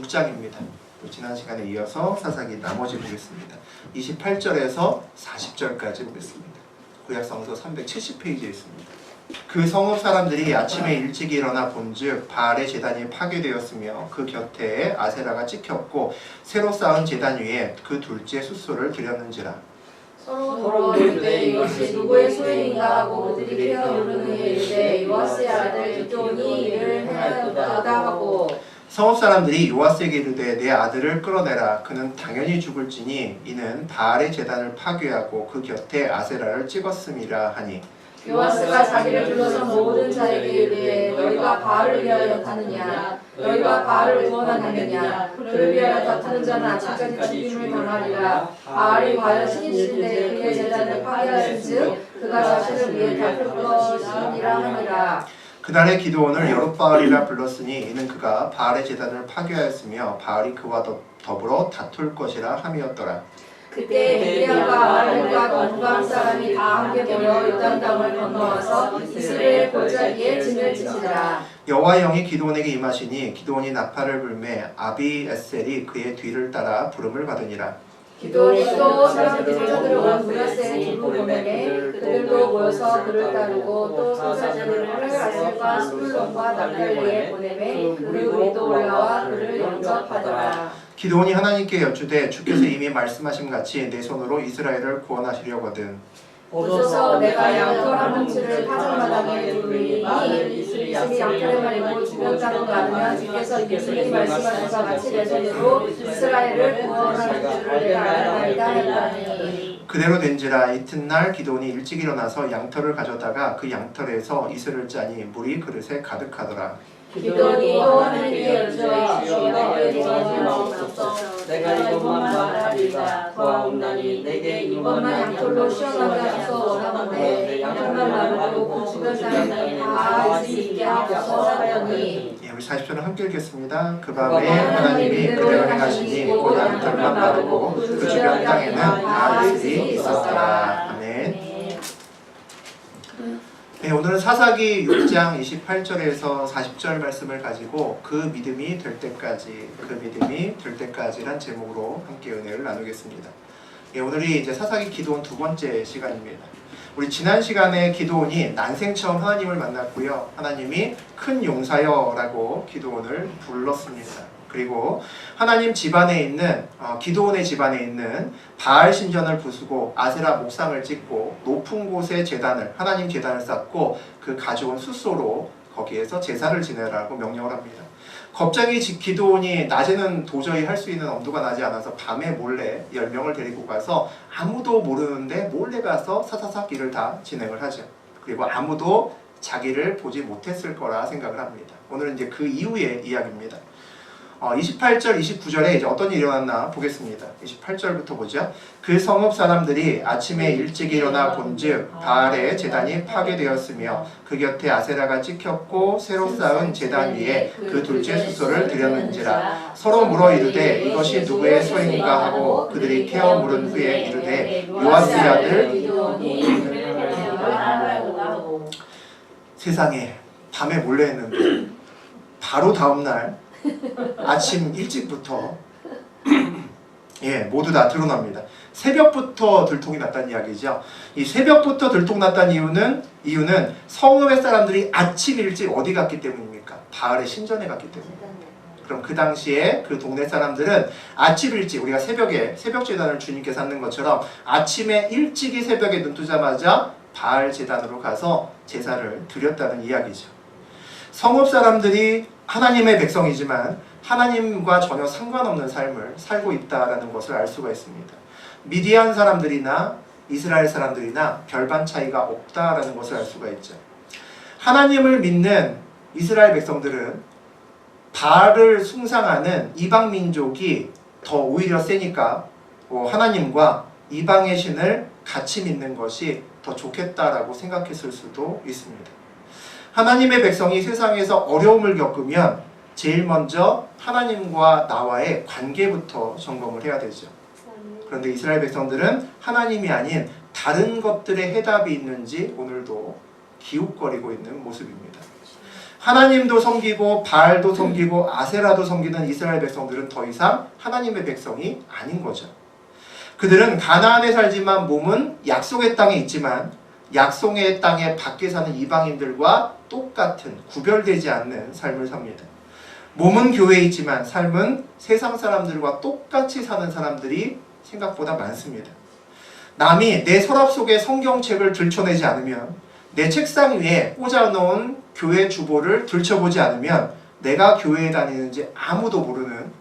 6장입니다. 지난 시간에 이어서 사사기 나머지 보겠습니다. 28절에서 40절까지 보겠습니다. 구약성서 370페이지에 있습니다. 그 성읍 사람들이 아침에 일찍 일어나 본즉 바알의 제단이 파괴되었으며 그 곁에 아세라가 찍혔고 새로 쌓은 제단 위에 그 둘째 숫소를 드렸는지라. 서로 이르되 이것이 누구의 소행인가 하고 그들이 깨어 누르는 후에 이르되 요아스의 아들 기드온이 이를 행하였다 하고. 성읍 사람들이 요아스에게 이르되 내 아들을 끌어내라. 그는 당연히 죽을지니 이는 바알의 제단을 파괴하고 그 곁에 아세라를 찍었음이라 하니. 요아스가 자기를 불러서 모든 자에게 이르되 너희가 바알을 위하여 타느냐 너희가 바알을 구원하느냐 그를 위하여 다투는 자는 아침까지 죽임을 당하리라. 바알이 과연 신이신데 그의 제단을 파괴하신즉 그가 자신을 위해 다툴 것이니라 하니라. 그날의 기드온을 여룻바알이라 불렀으니 이는 그가 바알의 제단을 파괴하였으며 바알이 그와 더불어 다툴 것이라 함이었더라. 그때 미디안과 아말렉과 동방 사람이 다 함께 모여 요단 강을 건너와서 이스라엘 골짜기에 진을 치시더라. 여호와의 영이 기드온에게 임하시니 기드온이 나팔을 불매 아비에셀이 그의 뒤를 따라 부름을 받으니라. 기드온이 또 사람들이 쫓아들어온 브라셀의 기부 보내매 그들도 모여서 그를 따르고 또 소사자들을 아셀과 스불론과 납달리에 보내매 그를 우리도 올라와 그를 영접하더라. 기드온이 하나님께 여쭈되 주께서 이미 말씀하신 같이 내 손으로 이스라엘을 구원하시려거든 보소서 내가 양털 한 뭉치를 파전마당에 두르리니 이슬이 양털에 말리고 주변 땅으로 나누면 주께서 이미 말씀하신 것 같이 내 손으로 이스라엘을 구원하실 줄을 내가 알아나이다 했더니. 그대로 된지라. 이튿날 기드온이 일찍 일어나서 양털을 가져다가 그 양털에서 이슬을 짜니 물이 그릇에 가득하더라. 기드온이 또 하나님께 여쭈어 주여 왜 도와주실 수 없어 내가 이것만 말하리라 도와옵나니 내게 이것만 양털로 시원하게 하소서 원하건대 양털만 마르고 그 주변 사람이 다 알 수 있게 하소서 하더니. 우리 40절을 함께 읽겠습니다. 그 밤에 하나님이 그대로 행하시니 곧 양털만 마르고 그 주변 땅에는 다 이슬이 있었더라. 아멘. 네, 오늘은 사사기 6장 28절에서 40절 말씀을 가지고 그 믿음이 될 때까지란 제목으로 함께 은혜를 나누겠습니다. 네, 오늘이 이제 사사기 기도원 두 번째 시간입니다. 우리 지난 시간에 기도원이 난생 처음 하나님을 만났고요. 하나님이 큰 용사여라고 기도원을 불렀습니다. 그리고 하나님 집안에 있는 기드온의 집안에 있는 바알 신전을 부수고 아세라 목상을 찍고 높은 곳에 제단을 하나님 제단을 쌓고 그 가져온 숫소로 거기에서 제사를 지내라고 명령을 합니다. 갑자기 기드온이 낮에는 도저히 할 수 있는 엄두가 나지 않아서 밤에 몰래 10명을 데리고 가서 아무도 모르는데 몰래 가서 사사삭 일을 다 진행을 하죠. 그리고 아무도 자기를 보지 못했을 거라 생각을 합니다. 오늘은 이제 그 이후의 이야기입니다. 28절, 29절에 이제 어떤 일이 일어났나 보겠습니다. 28절부터 보죠. 그 성읍 사람들이 아침에 일찍 일어나 본즉 바알의 제단이 파괴되었으며 그 곁에 아세라가 찍혔고 새로 쌓은 제단 위에 그 둘째 숫소를 드렸는지라. 서로 물어 이르되 이것이 누구의 소행인가 하고 그들이 태워 물은 후에 이르되 요아스의 아들. 세상에 밤에 몰래 했는데 바로 다음날 아침 일찍부터 모두 다 드러납니다. 새벽부터 들통이 났다는 이야기죠. 이 새벽부터 들통 났다는 이유는 성읍의 사람들이 아침 일찍 어디 갔기 때문입니까? 바알의 신전에 갔기 때문입니다. 그럼 그 당시에 그 동네 사람들은 아침 일찍 우리가 새벽에 새벽 제단을 주님께서 하는 것처럼 아침에 일찍이 새벽에 눈 뜨자마자 바알 제단으로 가서 제사를 드렸다는 이야기죠. 성읍 사람들이 하나님의 백성이지만 하나님과 전혀 상관없는 삶을 살고 있다는 것을 알 수가 있습니다. 미디안 사람들이나 이스라엘 사람들이나 별반 차이가 없다라는 것을 알 수가 있죠. 하나님을 믿는 이스라엘 백성들은 바알을 숭상하는 이방 민족이 더 오히려 세니까 하나님과 이방의 신을 같이 믿는 것이 더 좋겠다라고 생각했을 수도 있습니다. 하나님의 백성이 세상에서 어려움을 겪으면 제일 먼저 하나님과 나와의 관계부터 점검을 해야 되죠. 그런데 이스라엘 백성들은 하나님이 아닌 다른 것들의 해답이 있는지 오늘도 기웃거리고 있는 모습입니다. 하나님도 섬기고 바알도 섬기고 아세라도 섬기는 이스라엘 백성들은 더 이상 하나님의 백성이 아닌 거죠. 그들은 가나안에 살지만 몸은 약속의 땅에 있지만 약속의 땅에 밖에 사는 이방인들과 똑같은 구별되지 않는 삶을 삽니다. 몸은 교회에 있지만 삶은 세상 사람들과 똑같이 사는 사람들이 생각보다 많습니다. 남이 내 서랍 속에 성경책을 들춰내지 않으면, 내 책상 위에 꽂아놓은 교회 주보를 들춰보지 않으면 내가 교회에 다니는지 아무도 모르는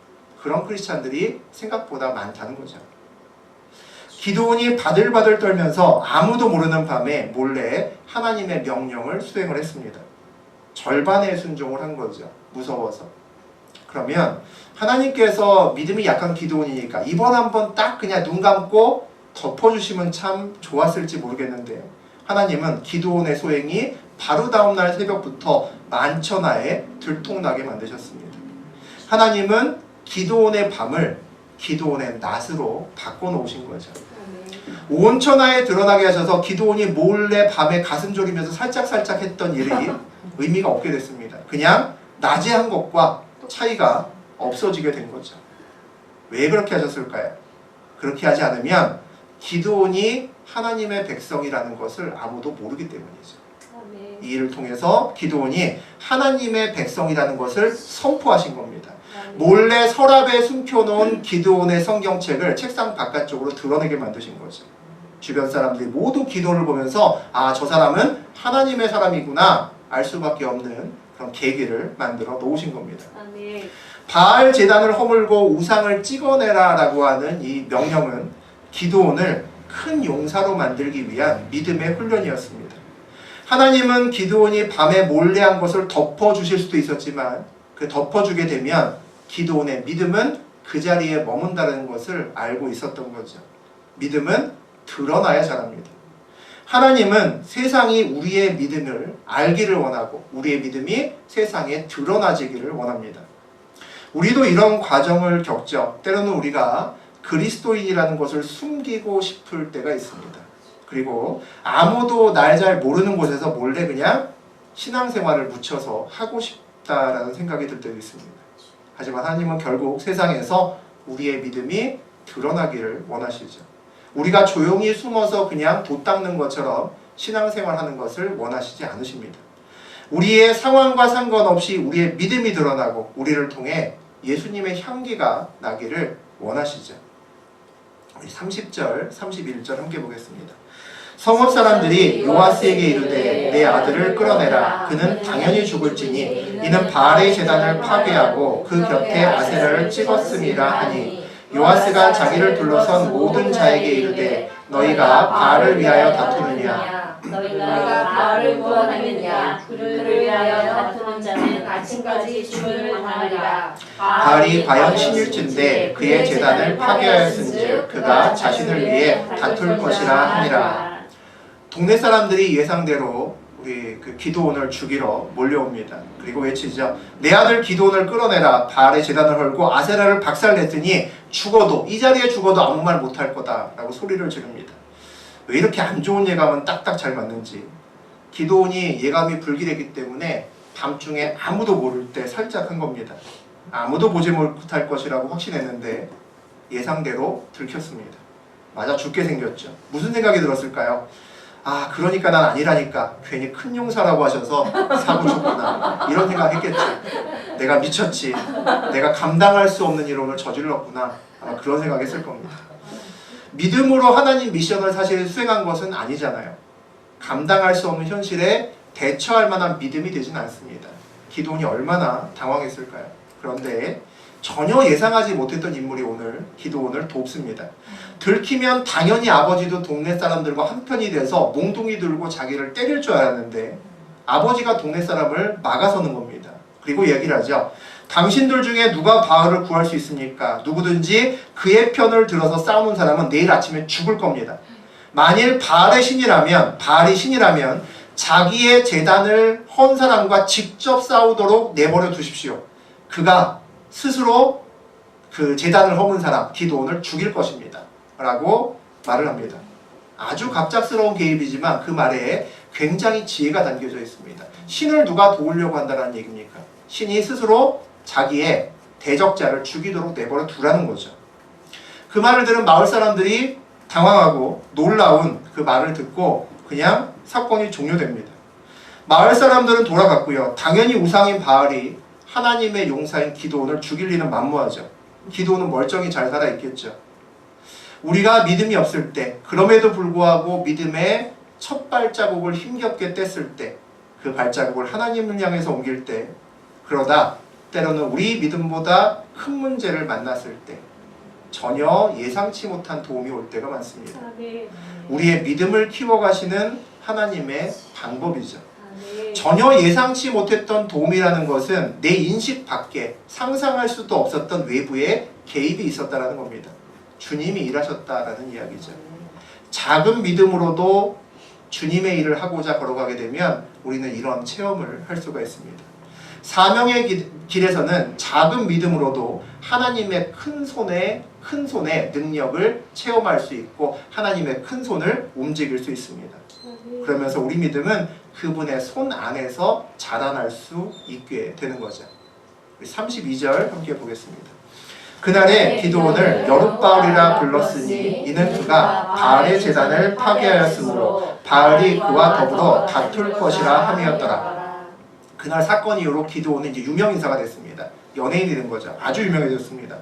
그런 크리스찬들이 생각보다 많다는 거죠. 기드온이 바들바들 떨면서 아무도 모르는 밤에 몰래 하나님의 명령을 수행을 했습니다. 절반의 순종을 한 거죠. 무서워서. 그러면 하나님께서 믿음이 약한 기드온이니까 이번 한번 딱 그냥 눈 감고 덮어주시면 참 좋았을지 모르겠는데요. 하나님은 기드온의 소행이 바로 다음날 새벽부터 만천하에 들통나게 만드셨습니다. 하나님은 기드온의 밤을 기드온의 낮으로 바꿔놓으신 거죠. 온 천하에 드러나게 하셔서 기드온이 몰래 밤에 가슴 졸이면서 살짝살짝 했던 일이 의미가 없게 됐습니다. 그냥 낮에 한 것과 차이가 없어지게 된 거죠. 왜 그렇게 하셨을까요? 그렇게 하지 않으면 기드온이 하나님의 백성이라는 것을 아무도 모르기 때문이죠. 이 일을 통해서 기드온이 하나님의 백성이라는 것을 선포하신 겁니다. 몰래 서랍에 숨겨놓은 기드온의 성경책을 책상 바깥쪽으로 드러내게 만드신 거죠. 주변 사람들이 모두 기드온을 보면서 아, 저 사람은 하나님의 사람이구나 알 수밖에 없는 그런 계기를 만들어 놓으신 겁니다. 바알 제단을 허물고 우상을 찍어내라 라고 하는 이 명령은 기드온을 큰 용사로 만들기 위한 믿음의 훈련이었습니다. 하나님은 기드온이 밤에 몰래 한 것을 덮어주실 수도 있었지만 그 덮어주게 되면 기드온의 믿음은 그 자리에 머문다는 것을 알고 있었던 거죠. 믿음은 드러나야 자랍니다. 하나님은 세상이 우리의 믿음을 알기를 원하고 우리의 믿음이 세상에 드러나지기를 원합니다. 우리도 이런 과정을 겪죠. 때로는 우리가 그리스도인이라는 것을 숨기고 싶을 때가 있습니다. 그리고 아무도 날 잘 모르는 곳에서 몰래 그냥 신앙생활을 묻혀서 하고 싶다라는 생각이 들 때도 있습니다. 하지만 하나님은 결국 세상에서 우리의 믿음이 드러나기를 원하시죠. 우리가 조용히 숨어서 그냥 돛 닦는 것처럼 신앙생활하는 것을 원하시지 않으십니다. 우리의 상황과 상관없이 우리의 믿음이 드러나고 우리를 통해 예수님의 향기가 나기를 원하시죠. 우리 30절, 31절 함께 보겠습니다. 성읍 사람들이 요아스에게 이르되 내 아들을 끌어내라. 그는 당연히 죽을지니 이는 바알의 제단을 파괴하고 그 곁에 아세라를 찍었음이라 하니 요아스가 자기를 둘러선 모든 자에게 이르되 너희가 바알을 위하여 다투느냐 너희가 바알을 구원하느냐 그를 위하여 다투는 자는 아침까지 죽음을 당하리라. 바알이 과연 신일진데 그의 제단을 파괴하였은즉 그가 자신을 위해 다툴 것이라 하니라. 동네 사람들이 예상대로 우리 그 기드온을 죽이러 몰려옵니다. 그리고 외치죠. 내 아들 기드온을 끌어내라. 바알의 제단을 헐고 아세라를 박살냈으니 죽어도 이 자리에 죽어도 아무 말 못할 거다 라고 소리를 지릅니다. 왜 이렇게 안 좋은 예감은 딱딱 잘 맞는지. 기드온이 예감이 불길했기 때문에 밤중에 아무도 모를 때 살짝 한 겁니다. 아무도 보지 못할 것이라고 확신했는데 예상대로 들켰습니다. 맞아 죽게 생겼죠. 무슨 생각이 들었을까요? 아, 그러니까 난 아니라니까. 괜히 큰 용사라고 하셔서 사고 쳤구나. 이런 생각했겠죠. 내가 미쳤지. 내가 감당할 수 없는 일을 오늘 저질렀구나. 아마 그런 생각했을 겁니다. 믿음으로 하나님 미션을 사실 수행한 것은 아니잖아요. 감당할 수 없는 현실에 대처할 만한 믿음이 되진 않습니다. 기드온이 얼마나 당황했을까요? 그런데 전혀 예상하지 못했던 인물이 오늘 기드온을 돕습니다. 들키면 당연히 아버지도 동네 사람들과 한편이 돼서 몽둥이 들고 자기를 때릴 줄 알았는데 아버지가 동네 사람을 막아서는 겁니다. 그리고 얘기를 하죠. 당신들 중에 누가 바알을 구할 수 있습니까? 누구든지 그의 편을 들어서 싸우는 사람은 내일 아침에 죽을 겁니다. 만일 바알이 신이라면 자기의 제단을 헌 사람과 직접 싸우도록 내버려 두십시오. 그가 스스로 그 제단을 허문 사람 기드온을 죽일 것입니다 라고 말을 합니다. 아주 갑작스러운 개입이지만 그 말에 굉장히 지혜가 담겨져 있습니다. 신을 누가 도우려고 한다는 얘기입니까? 신이 스스로 자기의 대적자를 죽이도록 내버려 두라는 거죠. 그 말을 들은 마을 사람들이 당황하고 놀라운 그 말을 듣고 그냥 사건이 종료됩니다. 마을 사람들은 돌아갔고요. 당연히 우상인 바알이 하나님의 용사인 기드온을 죽일 리는 만무하죠. 기드온은 멀쩡히 잘 살아있겠죠. 우리가 믿음이 없을 때, 그럼에도 불구하고 믿음의 첫 발자국을 힘겹게 뗐을 때, 그 발자국을 하나님을 향해서 옮길 때, 그러다 때로는 우리 믿음보다 큰 문제를 만났을 때 전혀 예상치 못한 도움이 올 때가 많습니다. 우리의 믿음을 키워가시는 하나님의 방법이죠. 전혀 예상치 못했던 도움이라는 것은 내 인식 밖에 상상할 수도 없었던 외부의 개입이 있었다는 겁니다. 주님이 일하셨다라는 이야기죠. 작은 믿음으로도 주님의 일을 하고자 걸어가게 되면 우리는 이런 체험을 할 수가 있습니다. 사명의 길에서는 작은 믿음으로도 하나님의 큰 손의 능력을 체험할 수 있고 하나님의 큰 손을 움직일 수 있습니다. 그러면서 우리 믿음은 그분의 손 안에서 자라날 수 있게 되는 거죠. 32절 함께 보겠습니다. 그날에 기드온을 여룻바알이라 불렀으니 이는 그가 바알의 제단을 파괴하였으므로 바알이 그와 더불어 다툴 것이라 함이었더라. 그날 사건 이후로 기드온은 이제 유명인사가 됐습니다. 연예인이 된 거죠. 아주 유명해졌습니다.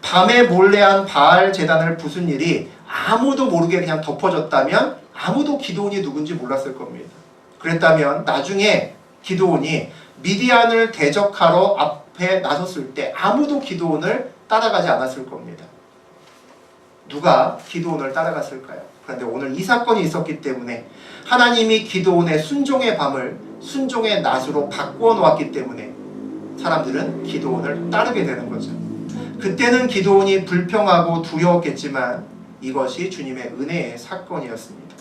밤에 몰래한 바알 제단을 부순 일이 아무도 모르게 그냥 덮어졌다면 아무도 기드온이 누군지 몰랐을 겁니다. 그랬다면 나중에 기드온이 미디안을 대적하러 앞에 나섰을 때 아무도 기드온을 따라가지 않았을 겁니다. 누가 기드온을 따라갔을까요? 그런데 오늘 이 사건이 있었기 때문에 하나님이 기드온의 순종의 밤을 순종의 낮으로 바꾸어 놓았기 때문에 사람들은 기드온을 따르게 되는 거죠. 그때는 기드온이 불평하고 두려웠겠지만 이것이 주님의 은혜의 사건이었습니다.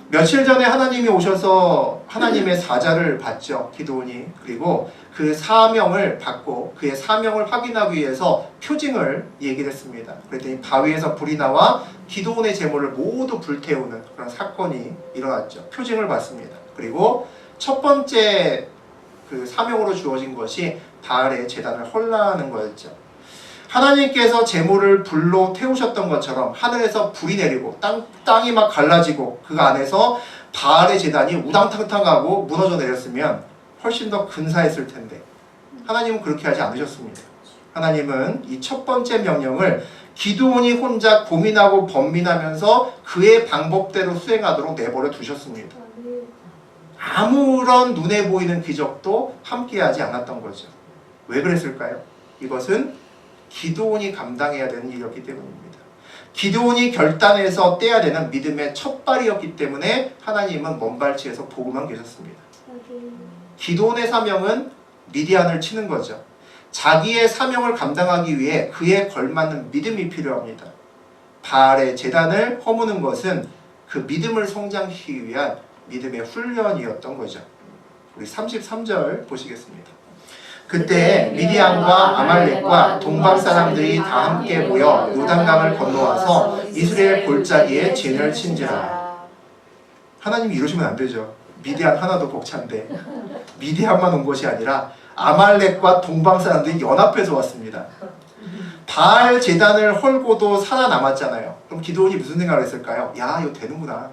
며칠 전에 하나님이 오셔서 하나님의 사자를 봤죠. 기드온이. 그리고 그 사명을 받고 그의 사명을 확인하기 위해서 표징을 얘기를 했습니다. 그랬더니 바위에서 불이 나와 기드온의 제물을 모두 불태우는 그런 사건이 일어났죠. 표징을 받습니다. 그리고 첫 번째 그 사명으로 주어진 것이 바알의 제단을 헐라하는 거였죠. 하나님께서 제물을 불로 태우셨던 것처럼 하늘에서 불이 내리고 땅이 막 갈라지고 그 안에서 바알의 제단이 우당탕탕하고 무너져 내렸으면 훨씬 더 근사했을 텐데 하나님은 그렇게 하지 않으셨습니다. 하나님은 이 첫 번째 명령을 기드온이 혼자 고민하고 번민하면서 그의 방법대로 수행하도록 내버려 두셨습니다. 아무런 눈에 보이는 기적도 함께하지 않았던 거죠. 왜 그랬을까요? 이것은 기드온이 감당해야 되는 일이었기 때문입니다. 기드온이 결단해서 떼야 되는 믿음의 첫 발이었기 때문에 하나님은 먼발치에서 보고만 계셨습니다. 기드온의 사명은 미디안을 치는 거죠. 자기의 사명을 감당하기 위해 그에 걸맞는 믿음이 필요합니다. 바알의 제단을 허무는 것은 그 믿음을 성장시키기 위한 믿음의 훈련이었던 거죠. 우리 33절 보시겠습니다. 그때 미디안과 아말렉과 동방 사람들이 다 함께 모여 요단강을 건너와서 이스라엘 골짜기에 진을 친지라. 하나님이 이러시면 안 되죠. 미디안 하나도 벅찬데 미디안만 온 것이 아니라 아말렉과 동방 사람들이 연합해서 왔습니다. 바알 제단을 헐고도 살아남았잖아요. 그럼 기드온이 무슨 생각을 했을까요? 야, 이거 되는구나.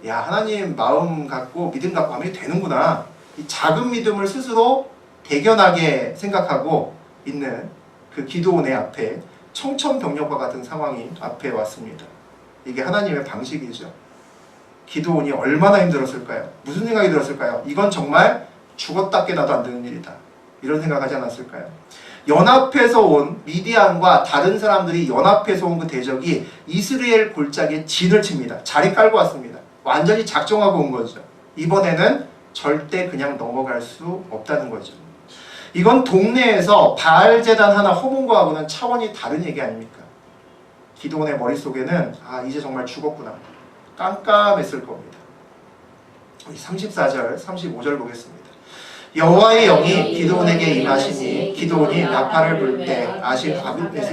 야, 하나님 마음 갖고 믿음 갖고 하면 되는구나. 이 작은 믿음을 스스로 대견하게 생각하고 있는 그 기드온의 앞에 청천벽력과 같은 상황이 앞에 왔습니다. 이게 하나님의 방식이죠. 기드온이 얼마나 힘들었을까요? 무슨 생각이 들었을까요? 이건 정말 죽었다 깨나도 안 되는 일이다. 이런 생각하지 않았을까요? 연합해서 온 미디안과 다른 사람들이 연합해서 온 그 대적이 이스라엘 골짜기에 진을 칩니다. 자리 깔고 왔습니다. 완전히 작정하고 온 거죠. 이번에는 절대 그냥 넘어갈 수 없다는 거죠. 이건 동네에서 바알 제단 하나 허문 거하고는 차원이 다른 얘기 아닙니까? 기드온의 머릿속에는 이제 정말 죽었구나. 깜깜했을 겁니다. 34절, 35절 보겠습니다. 여호와의 영이 기드온에게 임하시니 기드온이 나팔을 불 때 아시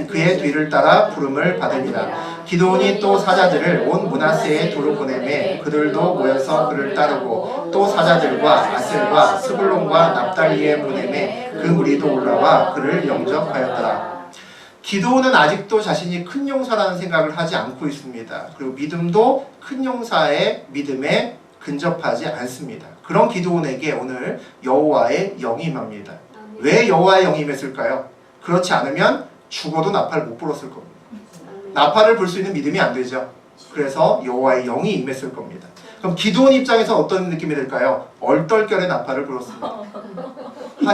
그의 뒤를 따라 부름을 받으니라. 기드온이 또 사자들을 온 므낫세에 두루 보내매 그들도 모여서 그를 따르고 또 사자들과 아셀과 스불론과 납달리에 보내매 그 무리도 올라와 그를 영접하였더라. 기드온은 아직도 자신이 큰 용사라는 생각을 하지 않고 있습니다. 그리고 믿음도 큰 용사의 믿음에 근접하지 않습니다. 그런 기드온에게 오늘 여호와의 영이 임합니다. 왜 여호와의 영이 임했을까요? 그렇지 않으면 죽어도 나팔 못 불었을 겁니다. 나팔을 불 수 있는 믿음이 안 되죠. 그래서 여호와의 영이 임했을 겁니다. 그럼 기드온 입장에서 어떤 느낌이 들까요? 얼떨결에 나팔을 불었습니다.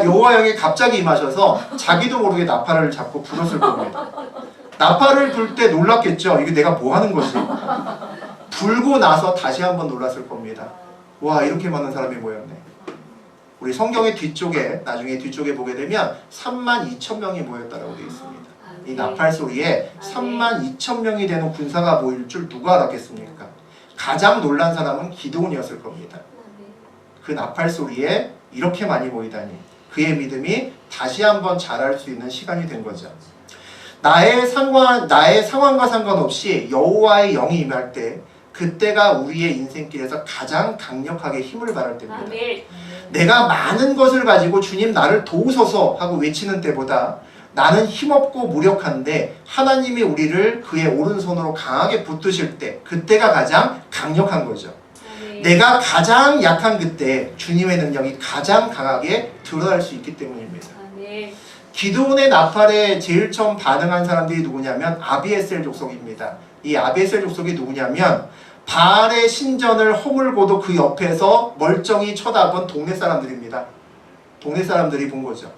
여호와 영이 갑자기 임하셔서 자기도 모르게 나팔을 잡고 불었을 겁니다. 나팔을 불 때 놀랐겠죠. 이게 내가 뭐 하는 거지? 불고 나서 다시 한번 놀랐을 겁니다. 와, 이렇게 많은 사람이 모였네. 우리 성경의 뒤쪽에, 나중에 뒤쪽에 보게 되면 32,000명이 모였다라고 되어 있습니다. 이 나팔 소리에 32,000명이 되는 군사가 모일 줄 누가 알았겠습니까? 가장 놀란 사람은 기드온이었을 겁니다. 그 나팔 소리에 이렇게 많이 모이다니 그의 믿음이 다시 한번 자랄 수 있는 시간이 된 거죠. 나의 상황과 상관없이 여호와의 영이 임할 때 그때가 우리의 인생길에서 가장 강력하게 힘을 발할 때입니다. 내가 많은 것을 가지고 주님 나를 도우소서 하고 외치는 때보다 나는 힘없고 무력한데 하나님이 우리를 그의 오른손으로 강하게 붙드실 때 그때가 가장 강력한 거죠. 내가 가장 약한 그때 주님의 능력이 가장 강하게 드러날 수 있기 때문입니다. 기드온의 나팔에 제일 처음 반응한 사람들이 누구냐면 아비에셀 족속입니다. 이 아비에셀 족속이 누구냐면 바알의 신전을 허물고도 그 옆에서 멀쩡히 쳐다본 동네 사람들입니다. 동네 사람들이 본 거죠.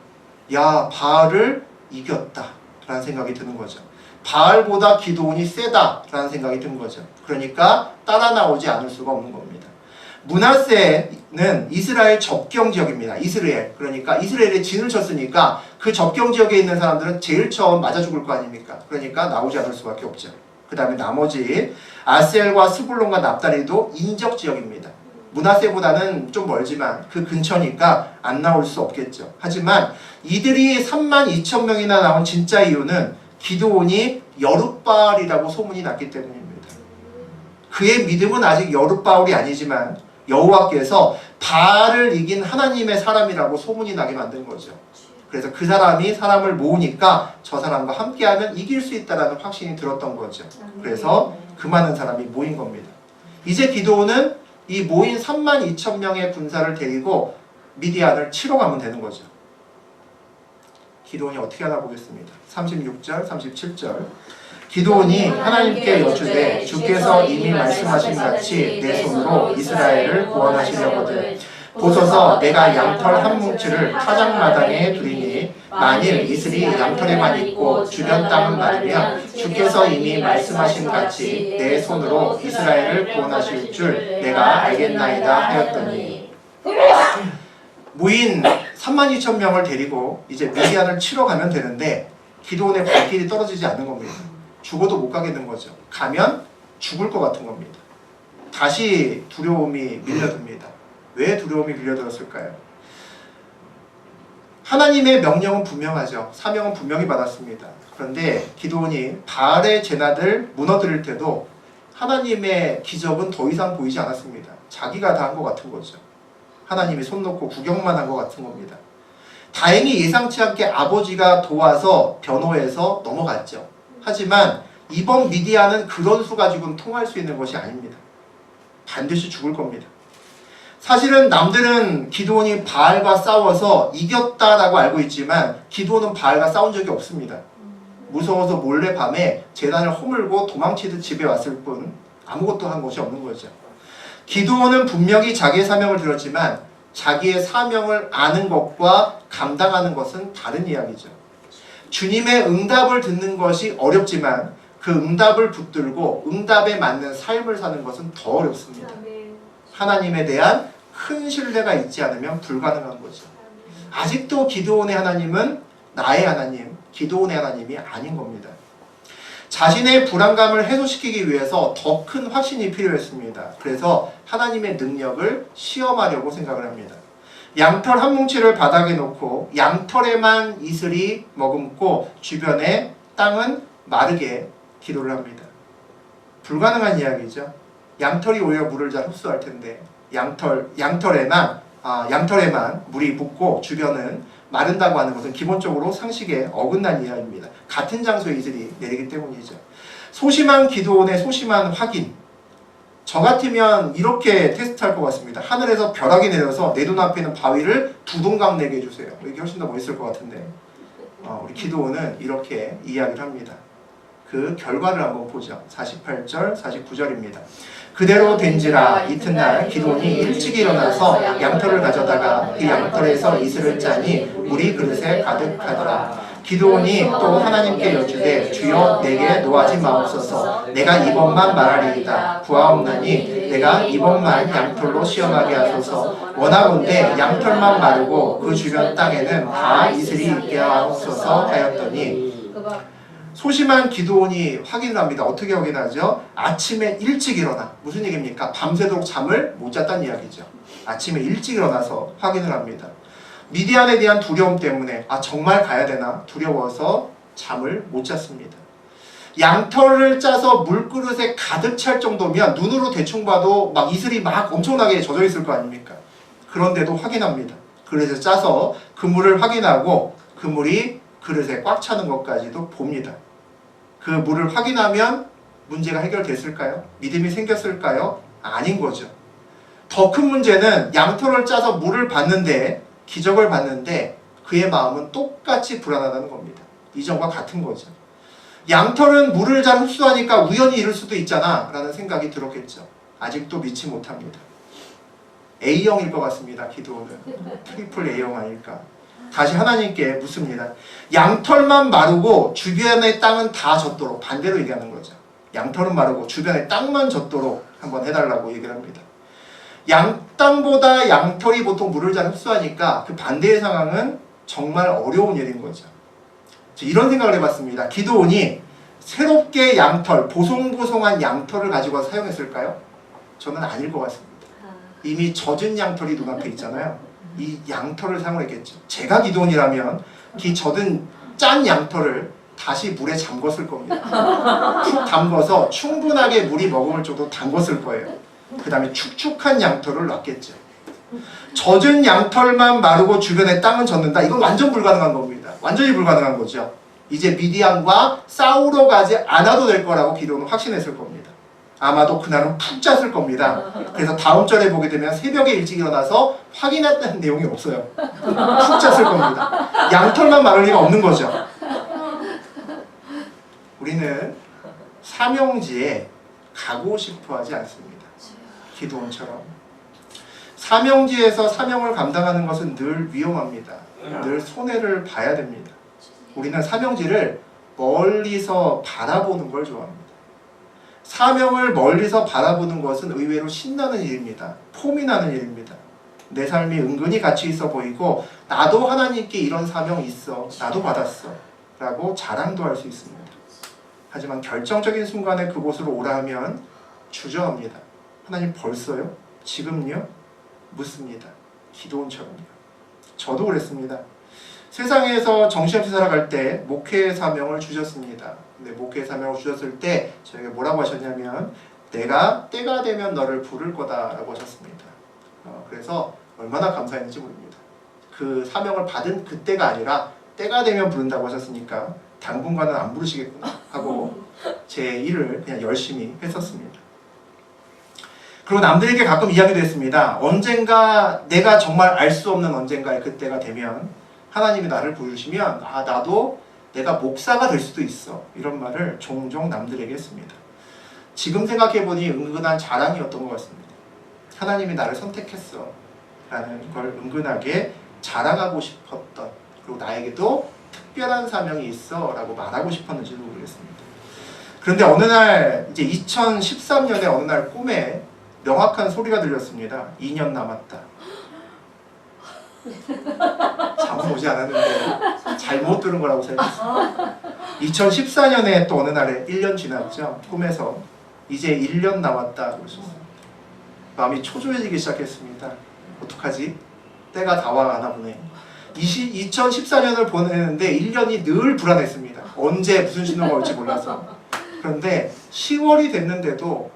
야, 바알을 이겼다 라는 생각이 드는 거죠. 바알보다 기드온이 세다 라는 생각이 든 거죠. 그러니까 따라 나오지 않을 수가 없는 겁니다. 므낫세는 이스라엘 접경 지역입니다. 이스라엘. 그러니까 이스라엘에 진을 쳤으니까 그 접경 지역에 있는 사람들은 제일 처음 맞아 죽을 거 아닙니까? 그러니까 나오지 않을 수밖에 없죠. 그 다음에 나머지 아셀과 스불론과 납달리도 인적 지역입니다. 므낫세보다는 좀 멀지만 그 근처니까 안 나올 수 없겠죠. 하지만 이들이 32,000명이나 나온 진짜 이유는 기드온이 여룻바알이라고 소문이 났기 때문입니다. 그의 믿음은 아직 여룻바알이 아니지만 여호와께서 바알을 이긴 하나님의 사람이라고 소문이 나게 만든 거죠. 그래서 그 사람이 사람을 모으니까 저 사람과 함께하면 이길 수 있다는 확신이 들었던 거죠. 그래서 그 많은 사람이 모인 겁니다. 이제 기드온은 이 모인 32,000명의 군사를 데리고 미디안을 치러 가면 되는 거죠. 기드온이 어떻게 하나 보겠습니다. 36절, 37절. 기드온이 하나님께 여쭈되 주께서 이미 말씀하신 같이 내 손으로 이스라엘을 구원하시려거든 보소서 내가 양털 한 뭉치를 타작마당에 두리니 만일 이슬이 양털에만 있고 주변 땅은 마르면 주께서 이미 말씀하신 같이 내 손으로 이스라엘을 구원하실 줄 내가 알겠나이다 하였더니 모인 32,000명을 데리고 이제 미디안을 치러 가면 되는데 기드온의 발길이 떨어지지 않는 겁니다. 죽어도 못 가겠는 거죠. 가면 죽을 것 같은 겁니다. 다시 두려움이 밀려듭니다. 왜 두려움이 밀려들었을까요? 하나님의 명령은 분명하죠. 사명은 분명히 받았습니다. 그런데 기드온이 바알의 제나들 무너뜨릴 때도 하나님의 기적은 더 이상 보이지 않았습니다. 자기가 다 한 것 같은 거죠. 하나님이 손 놓고 구경만 한 것 같은 겁니다. 다행히 예상치 않게 아버지가 도와서 변호해서 넘어갔죠. 하지만 이번 미디안은 그런 수 가지고는 통할 수 있는 것이 아닙니다. 반드시 죽을 겁니다. 사실은 남들은 기드온이 바알과 싸워서 이겼다라고 알고 있지만 기드온은 바알과 싸운 적이 없습니다. 무서워서 몰래 밤에 제단을 허물고 도망치듯 집에 왔을 뿐 아무것도 한 것이 없는 거죠. 기드온은 분명히 자기의 사명을 들었지만 자기의 사명을 아는 것과 감당하는 것은 다른 이야기죠. 주님의 응답을 듣는 것이 어렵지만 그 응답을 붙들고 응답에 맞는 삶을 사는 것은 더 어렵습니다. 하나님에 대한 큰 신뢰가 있지 않으면 불가능한 거죠. 아직도 기드온의 하나님은 나의 하나님, 기드온의 하나님이 아닌 겁니다. 자신의 불안감을 해소시키기 위해서 더 큰 확신이 필요했습니다. 그래서 하나님의 능력을 시험하려고 생각을 합니다. 양털 한 뭉치를 바닥에 놓고 양털에만 이슬이 머금고 주변에 땅은 마르게 기도를 합니다. 불가능한 이야기죠. 양털이 오히려 물을 잘 흡수할 텐데 양털에만 물이 붙고 주변은 마른다고 하는 것은 기본적으로 상식에 어긋난 이야기입니다. 같은 장소에 이슬이 내리기 때문이죠. 소심한 기도원의 소심한 확인. 저 같으면 이렇게 테스트할 것 같습니다. 하늘에서 벼락이 내려서 내 눈앞에 있는 바위를 두 동강 내게 해주세요. 이게 훨씬 더 멋있을 것 같은데 우리 기도원은 이렇게 이야기를 합니다. 그 결과를 한번 보죠. 48절, 49절입니다. 그대로 된지라 이튿날 기도원이 일찍 일어나서 양털을 가져다가 그 양털에서 이슬을 짜니 물이 그릇에 가득하더라. 기도원이 또 하나님께 여쭈되 주여 내게 노하지 마옵소서. 내가 이번만 말하리이다. 구하옵나니 내가 이번만 양털로 시험하게 하소서. 원하건대 양털만 마르고 그 주변 땅에는 다 이슬이 있게 하옵소서 하였더니 소심한 기도원이 확인을 합니다. 어떻게 확인하죠? 아침에 일찍 일어나. 무슨 얘기입니까? 밤새도록 잠을 못 잤다는 이야기죠. 아침에 일찍 일어나서 확인을 합니다. 미디안에 대한 두려움 때문에 정말 가야 되나 두려워서 잠을 못 잤습니다. 양털을 짜서 물그릇에 가득 찰 정도면 눈으로 대충 봐도 막 이슬이 막 엄청나게 젖어 있을 거 아닙니까? 그런데도 확인합니다. 그릇에 짜서 그 물을 확인하고 그 물이 그릇에 꽉 차는 것까지도 봅니다. 그 물을 확인하면 문제가 해결됐을까요? 믿음이 생겼을까요? 아닌 거죠. 더 큰 문제는 양털을 짜서 물을 봤는데 기적을 봤는데 그의 마음은 똑같이 불안하다는 겁니다. 이전과 같은 거죠. 양털은 물을 잘 흡수하니까 우연히 이룰 수도 있잖아 라는 생각이 들었겠죠. 아직도 믿지 못합니다. A형일 것 같습니다. 기도는 트리플 A형 아닐까. 다시 하나님께 묻습니다. 양털만 마르고 주변의 땅은 다 젖도록, 반대로 얘기하는 거죠. 양털은 마르고 주변의 땅만 젖도록 한번 해달라고 얘기를 합니다. 땅보다 양털이 보통 물을 잘 흡수하니까 그 반대의 상황은 정말 어려운 일인 거죠. 이런 생각을 해봤습니다. 기도원이 새롭게 양털, 보송보송한 양털을 가지고 와서 사용했을까요? 저는 아닐 것 같습니다. 이미 젖은 양털이 눈앞에 있잖아요. 이 양털을 사용했겠죠. 제가 기도원이라면 이 젖은 짠 양털을 다시 물에 잠궜을 겁니다. 푹 담궈서 충분하게 물이 머금을 정도 담궜을 거예요. 그 다음에 축축한 양털을 놨겠죠. 젖은 양털만 마르고 주변의 땅은 젖는다. 이건 완전 불가능한 겁니다. 완전히 불가능한 거죠. 이제 미디안과 싸우러 가지 않아도 될 거라고 기도는 확신했을 겁니다. 아마도 그날은 푹 잤을 겁니다. 그래서 다음 절에 보게 되면 새벽에 일찍 일어나서 확인했다는 내용이 없어요. 푹 잤을 겁니다. 양털만 마를 리가 없는 거죠. 우리는 사명지에 가고 싶어 하지 않습니다. 기도원처럼. 사명지에서 사명을 감당하는 것은 늘 위험합니다. 늘 손해를 봐야 됩니다. 우리는 사명지를 멀리서 바라보는 걸 좋아합니다. 사명을 멀리서 바라보는 것은 의외로 신나는 일입니다. 폼이 나는 일입니다. 내 삶이 은근히 가치 있어 보이고 나도 하나님께 이런 사명이 있어. 나도 받았어. 라고 자랑도 할 수 있습니다. 하지만 결정적인 순간에 그곳으로 오라 하면 주저합니다. 하나님 벌써요? 지금요? 묻습니다. 기도원처럼요. 저도 그랬습니다. 세상에서 정신없이 살아갈 때 목회의 사명을 주셨습니다. 근데 목회의 사명을 주셨을 때 저에게 뭐라고 하셨냐면 내가 때가 되면 너를 부를 거다라고 하셨습니다. 그래서 얼마나 감사했는지 모릅니다. 그 사명을 받은 그때가 아니라 때가 되면 부른다고 하셨으니까 당분간은 안 부르시겠구나 하고 제 일을 그냥 열심히 했었습니다. 그리고 남들에게 가끔 이야기도 했습니다. 언젠가 내가 정말 알 수 없는 언젠가의 그때가 되면 하나님이 나를 부르시면 나도 내가 목사가 될 수도 있어. 이런 말을 종종 남들에게 했습니다. 지금 생각해보니 은근한 자랑이었던 것 같습니다. 하나님이 나를 선택했어 라는 걸 은근하게 자랑하고 싶었던, 그리고 나에게도 특별한 사명이 있어 라고 말하고 싶었는지도 모르겠습니다. 그런데 어느 날 이제 2013년에 어느 날 꿈에 명확한 소리가 들렸습니다. 2년 남았다. 잠은 오지 않았는데 잘못 들은 거라고 생각했어요. 2014년에 또 어느 날에 1년 지났죠. 꿈에서 이제 1년 남았다 그러셨어요. 마음이 초조해지기 시작했습니다. 어떡하지? 때가 다가가나 보네. 2014년을 보내는데 1년이 늘 불안했습니다. 언제 무슨 신호가 올지 몰라서. 그런데 10월이 됐는데도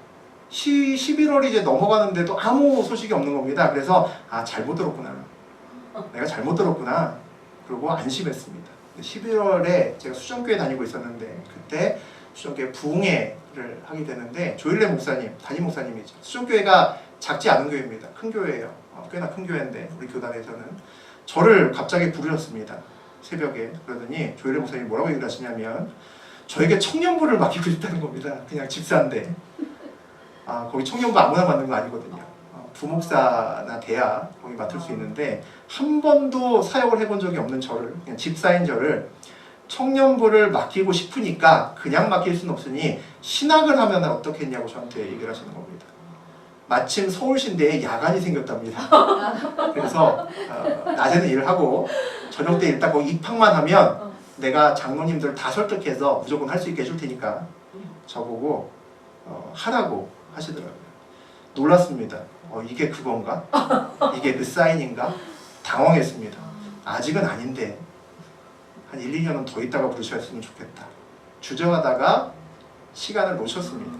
11월이 이제 넘어가는데도 아무 소식이 없는 겁니다. 그래서 잘못 들었구나. 내가 잘못 들었구나. 그리고 안심했습니다. 11월에 제가 수정교회 다니고 있었는데 그때 수정교회 부흥회를 하게 되는데 조일래 목사님, 담임 목사님이죠. 수정교회가 작지 않은 교회입니다. 큰 교회예요. 꽤나 큰 교회인데 우리 교단에서는 저를 갑자기 부르셨습니다. 새벽에. 그러더니 조일래 목사님이 뭐라고 얘기를 하시냐면 저에게 청년부를 맡기고 있다는 겁니다. 그냥 집사인데 거기 청년부 아무나 맡는 거 아니거든요. 부목사나 대야 거기 맡을 수 있는데 한 번도 사역을 해본 적이 없는 저를, 그냥 집사인 저를 청년부를 맡기고 싶으니까 그냥 맡길 수는 없으니 신학을 하면 어떻겠냐고 저한테 얘기를 하시는 겁니다. 마침 서울신대에 야간이 생겼답니다. 그래서 낮에는 일을 하고 저녁 때 일단 거기 입학만 하면 내가 장로님들 다 설득해서 무조건 할 수 있게 해줄 테니까 저보고 하라고 하시더라고요. 놀랐습니다. 이게 그건가? 이게 그 사인인가? 당황했습니다. 아직은 아닌데 한 1, 2년은 더 있다가 부르셨으면 좋겠다. 주저하다가 시간을 놓쳤습니다.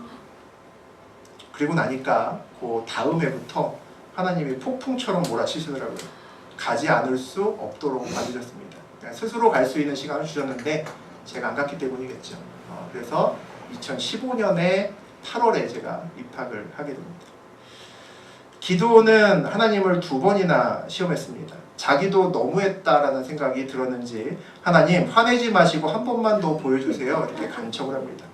그리고 나니까 그 다음 해부터 하나님이 폭풍처럼 몰아치시더라고요. 가지 않을 수 없도록 만드셨습니다. 스스로 갈 수 있는 시간을 주셨는데 제가 안 갔기 때문이겠죠. 그래서 2015년에 8월에 제가 입학을 하게 됩니다. 기도는 하나님을 2번이나 시험했습니다. 자기도 너무했다라는 생각이 들었는지 하나님 화내지 마시고 한 번만 더 보여주세요. 이렇게 간청을 합니다.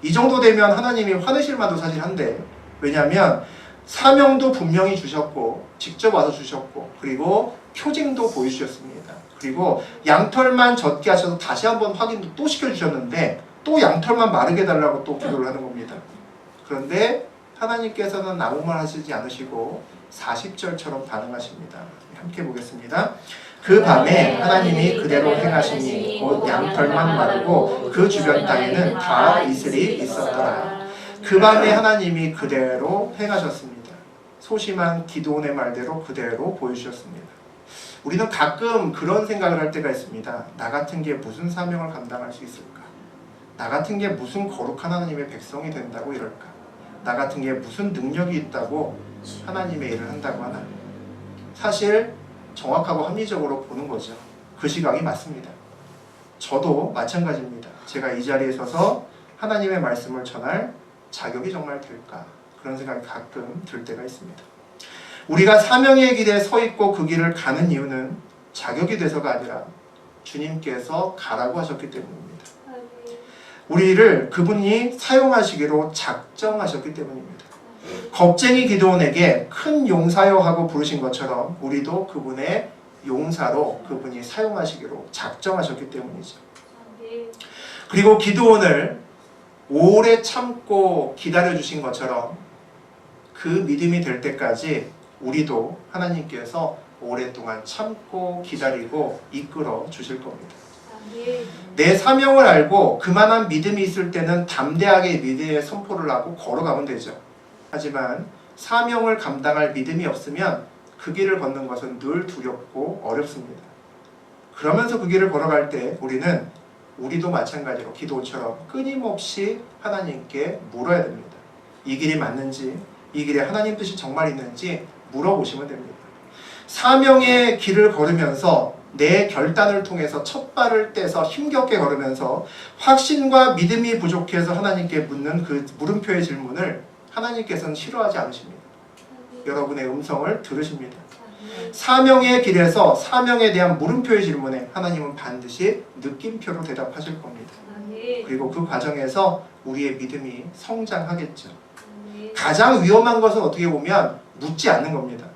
이 정도 되면 하나님이 화내실 만도 사실 한데 왜냐하면 사명도 분명히 주셨고 직접 와서 주셨고 그리고 표징도 보여주셨습니다. 그리고 양털만 젖게 하셔서 다시 한번 확인도 또 시켜주셨는데 또 양털만 마르게 달라고 또 기도를 하는 겁니다. 그런데 하나님께서는 아무 말 하시지 않으시고 40절처럼 반응하십니다. 함께 보겠습니다. 그 밤에 하나님이 그대로 행하시니 곧 양털만 마르고 그 주변 땅에는 다 이슬이 있었더라. 그 밤에 하나님이 그대로 행하셨습니다. 소심한 기도원의 말대로 그대로 보여주셨습니다. 우리는 가끔 그런 생각을 할 때가 있습니다. 나 같은 게 무슨 사명을 감당할 수 있을까? 나 같은 게 무슨 거룩한 하나님의 백성이 된다고 이럴까? 나 같은 게 무슨 능력이 있다고 하나님의 일을 한다고 하나? 사실 정확하고 합리적으로 보는 거죠. 그 시각이 맞습니다. 저도 마찬가지입니다. 제가 이 자리에 서서 하나님의 말씀을 전할 자격이 정말 될까? 그런 생각이 가끔 들 때가 있습니다. 우리가 사명의 길에 서 있고 그 길을 가는 이유는 자격이 돼서가 아니라 주님께서 가라고 하셨기 때문입니다. 우리를 그분이 사용하시기로 작정하셨기 때문입니다. 겁쟁이 기드온에게 큰 용사여 하고 부르신 것처럼 우리도 그분의 용사로 그분이 사용하시기로 작정하셨기 때문이죠. 그리고 기드온을 오래 참고 기다려주신 것처럼 그 믿음이 될 때까지 우리도 하나님께서 오랫동안 참고 기다리고 이끌어 주실 겁니다. 내 사명을 알고 그만한 믿음이 있을 때는 담대하게 믿음의 선포를 하고 걸어가면 되죠. 하지만 사명을 감당할 믿음이 없으면 그 길을 걷는 것은 늘 두렵고 어렵습니다. 그러면서 그 길을 걸어갈 때 우리도 마찬가지로 기도처럼 끊임없이 하나님께 물어야 됩니다. 이 길이 맞는지, 이 길에 하나님 뜻이 정말 있는지 물어보시면 됩니다. 사명의 길을 걸으면서 내 결단을 통해서 첫 발을 떼서 힘겹게 걸으면서 확신과 믿음이 부족해서 하나님께 묻는 그 물음표의 질문을 하나님께서는 싫어하지 않으십니다. 여러분의 음성을 들으십니다. 사명의 길에서 사명에 대한 물음표의 질문에 하나님은 반드시 느낌표로 대답하실 겁니다. 그리고 그 과정에서 우리의 믿음이 성장하겠죠. 가장 위험한 것은 어떻게 보면 묻지 않는 겁니다.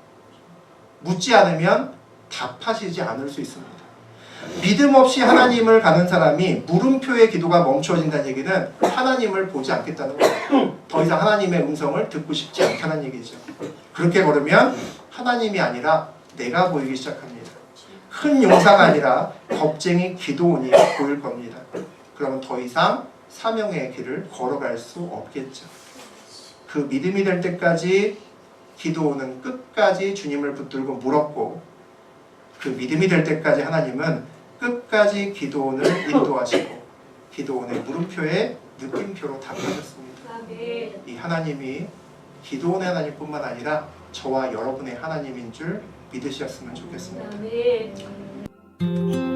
묻지 않으면 답하시지 않을 수 있습니다. 믿음 없이 하나님을 가는 사람이 물음표의 기도가 멈추어진다는 얘기는 하나님을 보지 않겠다는 거예요. 더 이상 하나님의 음성을 듣고 싶지 않다는 얘기죠. 그렇게 걸으면 하나님이 아니라 내가 보이기 시작합니다. 큰 용사가 아니라 겁쟁이 기도원이 보일 겁니다. 그러면 더 이상 사명의 길을 걸어갈 수 없겠죠. 그 믿음이 될 때까지 기도원은 끝까지 주님을 붙들고 물었고 그 믿음이 될 때까지 하나님은 끝까지 기도원을 인도하시고 기도원의 물음표에 느낌표로 답하셨습니다. 아멘. 이 하나님이 기도원의 하나님뿐만 아니라 저와 여러분의 하나님인 줄 믿으셨으면 좋겠습니다. 아멘.